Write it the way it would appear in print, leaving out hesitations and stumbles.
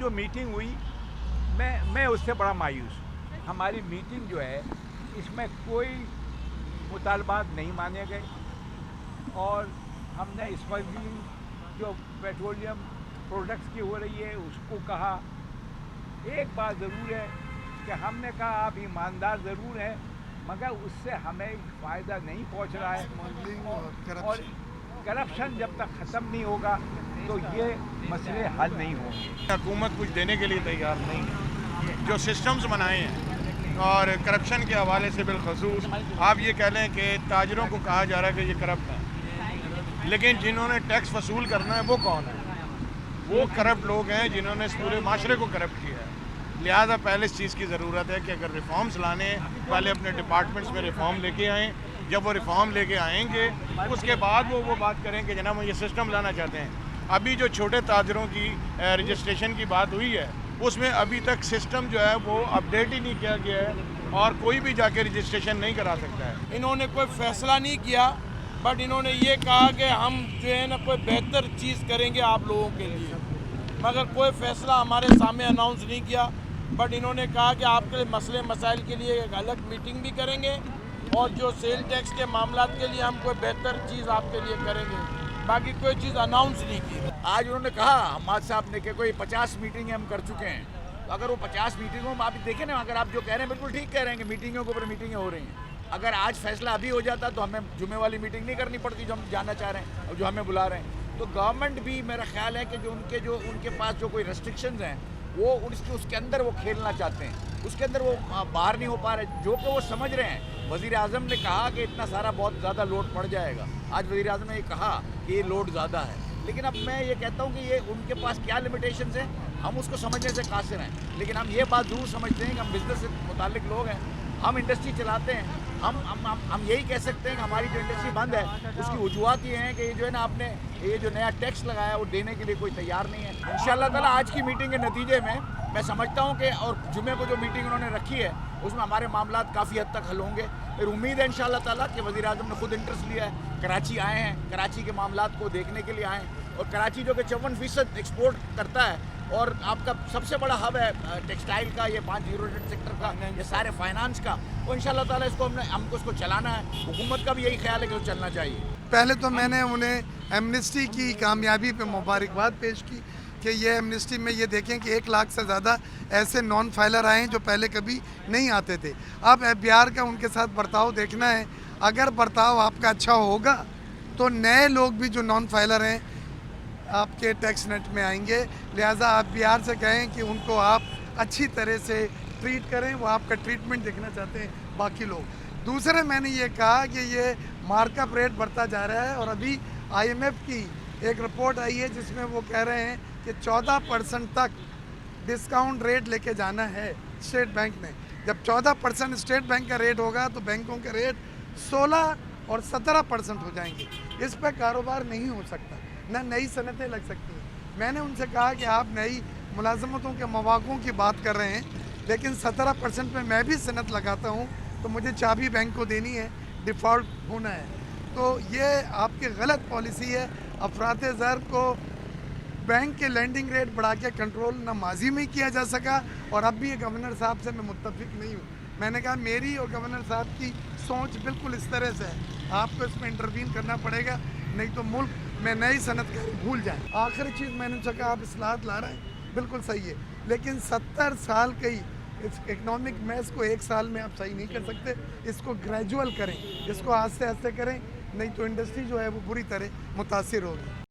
जो मीटिंग हुई मैं उससे बड़ा मायूस हूँ। हमारी मीटिंग जो है इसमें कोई मुतालबात नहीं माने गए और हमने स्मगलिंग जो पेट्रोलियम प्रोडक्ट्स की हो रही है उसको कहा। एक बात ज़रूर है कि हमने कहा आप ईमानदार ज़रूर हैं मगर उससे हमें फ़ायदा नहीं पहुंच रहा है और करप्शन जब तक ख़त्म नहीं होगा तो ये मसले हल नहीं होंगे। हुकूमत कुछ देने के लिए तैयार नहीं है। जो सिस्टम्स बनाए हैं और करप्शन के हवाले से बिलखसूस आप ये कह लें कि ताजरों को कहा जा रहा है कि ये करप्ट हैं, लेकिन जिन्होंने टैक्स वसूल करना है वो कौन है? वो करप्ट लोग हैं जिन्होंने इस पूरे माशरे को करप्ट किया है। लिहाजा पहले इस चीज़ की ज़रूरत है कि अगर रिफॉर्म्स लाने हैं पहले अपने डिपार्टमेंट्स में रिफॉर्म लेके आएँ। जब वो रिफॉर्म लेके आएंगे उसके बाद वो बात करें कि जनाब हम ये सिस्टम लाना चाहते हैं। अभी जो छोटे ताजरों की रजिस्ट्रेशन की बात हुई है उसमें अभी तक सिस्टम जो है वो अपडेट ही नहीं किया गया है और कोई भी जाके रजिस्ट्रेशन नहीं करा सकता है। इन्होंने कोई फैसला नहीं किया, बट इन्होंने ये कहा कि हम जो है ना कोई बेहतर चीज़ करेंगे आप लोगों के लिए, मगर कोई फैसला हमारे सामने अनाउंस नहीं किया। बट इन्होंने कहा कि आपके मसले मसाइल के लिए एक अलग मीटिंग भी करेंगे और जो सेल टैक्स के मामला के लिए हम कोई बेहतर चीज़ आपके लिए करेंगे, बाकी कोई चीज़ अनाउंस नहीं की। आज उन्होंने कहा हमाद साहब ने कि कोई 50 मीटिंगें हम कर चुके हैं, तो अगर वो 50 मीटिंगों में आप देखें ना, अगर आप जो कह रहे हैं बिल्कुल ठीक कह रहे हैं कि मीटिंगों के ऊपर मीटिंगें हो रही हैं। अगर आज फैसला अभी हो जाता तो हमें जुमे वाली मीटिंग नहीं करनी पड़ती जो हम जाना चाह रहे हैं और जो हमें बुला रहे हैं। तो गवर्नमेंट भी मेरा ख्याल है कि जो उनके पास जो कोई रेस्ट्रिक्शंस हैं वो उसके अंदर वो खेलना चाहते हैं, उसके अंदर वो बाहर नहीं हो पा रहे, जो कि वो समझ रहे हैं। वज़ीर आज़म ने कहा कि इतना सारा बहुत ज़्यादा लोड पड़ जाएगा। आज वज़ीर आज़म ने ये कहा कि ये लोड ज़्यादा है, लेकिन अब मैं ये कहता हूँ कि ये उनके पास क्या लिमिटेशंस हैं हम उसको समझने से कासिर हैं। लेकिन हम ये बात ज़रूर समझते हैं कि हम बिज़नेस से मुतालिक लोग हैं, हम इंडस्ट्री चलाते हैं। हम यही कह सकते हैं कि हमारी जो इंडस्ट्री बंद है उसकी वजूहत ये हैं कि ये जो है ना आपने ये जो नया टैक्स लगाया वो देने के लिए कोई तैयार नहीं है। इंशाअल्लाह ताला आज की मीटिंग के नतीजे में मैं समझता हूँ कि और जुमे को जो मीटिंग उन्होंने रखी है उसमें हमारे मामला काफ़ी हद तक हल होंगे। फिर उम्मीद है इंशाअल्लाह ताला कि वज़ीर आज़म ने खुद इंटरेस्ट लिया है, कराची आए हैं, कराची के मामला को देखने के लिए आए हैं। और कराची जो कि 54% एक्सपोर्ट करता है और आपका सबसे बड़ा हब है टेक्सटाइल का, ये 508 सेक्टर का, ये सारे फाइनेंस का, तो इंशाअल्लाह ताला हमको इसको चलाना है। हुकूमत का भी यही ख्याल है कि वो चलना चाहिए। पहले तो मैंने उन्हें एमनेस्टी की कामयाबी पे मुबारकबाद पेश की कि ये एमनेस्टी में ये देखें कि 1 लाख से ज़्यादा ऐसे नॉन फाइलर आए हैं जो पहले कभी नहीं आते थे। अब FBI का उनके साथ बर्ताव देखना है। अगर बर्ताव आपका अच्छा होगा तो नए लोग भी जो नॉन फाइलर हैं आपके टैक्स नेट में आएंगे। लिहाजा आप बिहार से कहें कि उनको आप अच्छी तरह से ट्रीट करें, वो आपका ट्रीटमेंट देखना चाहते हैं बाकी लोग। दूसरे मैंने ये कहा कि ये मार्कअप रेट बढ़ता जा रहा है और अभी IMF की एक रिपोर्ट आई है जिसमें वो कह रहे हैं कि 14% तक डिस्काउंट रेट लेके जाना है स्टेट बैंक ने। जब 14% स्टेट बैंक का रेट होगा तो बैंकों के रेट 16 और 17% हो जाएंगे। इस पर कारोबार नहीं हो सकता, ना नई सनतें लग सकती हैं। मैंने उनसे कहा कि आप नई मुलाजमतों के मौक़ों की बात कर रहे हैं, लेकिन 17% में मैं भी सनत लगाता हूँ तो मुझे चाबी बैंक को देनी है, डिफ़ॉल्ट होना है। तो ये आपकी गलत पॉलिसी है। अफरात ज़र को बैंक के लैंडिंग रेट बढ़ा के कंट्रोल ना माजी में किया जा सका और अब भी गवर्नर साहब से मैं मुत्तफिक नहीं हूँ। मैंने कहा मेरी और गवर्नर साहब की सोच बिल्कुल इस तरह से है, आपको इसमें इंटरवीन करना पड़ेगा, नहीं तो मुल्क में नई सनतकारी भूल जाए। आखिरी चीज़ मैंने उनसे कहा आप इस्लाहत ला रहे हैं, बिल्कुल सही है, लेकिन 70 साल की इस इकनॉमिक मैथ को 1 साल में आप सही नहीं कर सकते। इसको ग्रेजुअल करें, इसको आस्ते आस्ते करें, नहीं तो इंडस्ट्री जो है वो बुरी तरह मुतासिर होगी।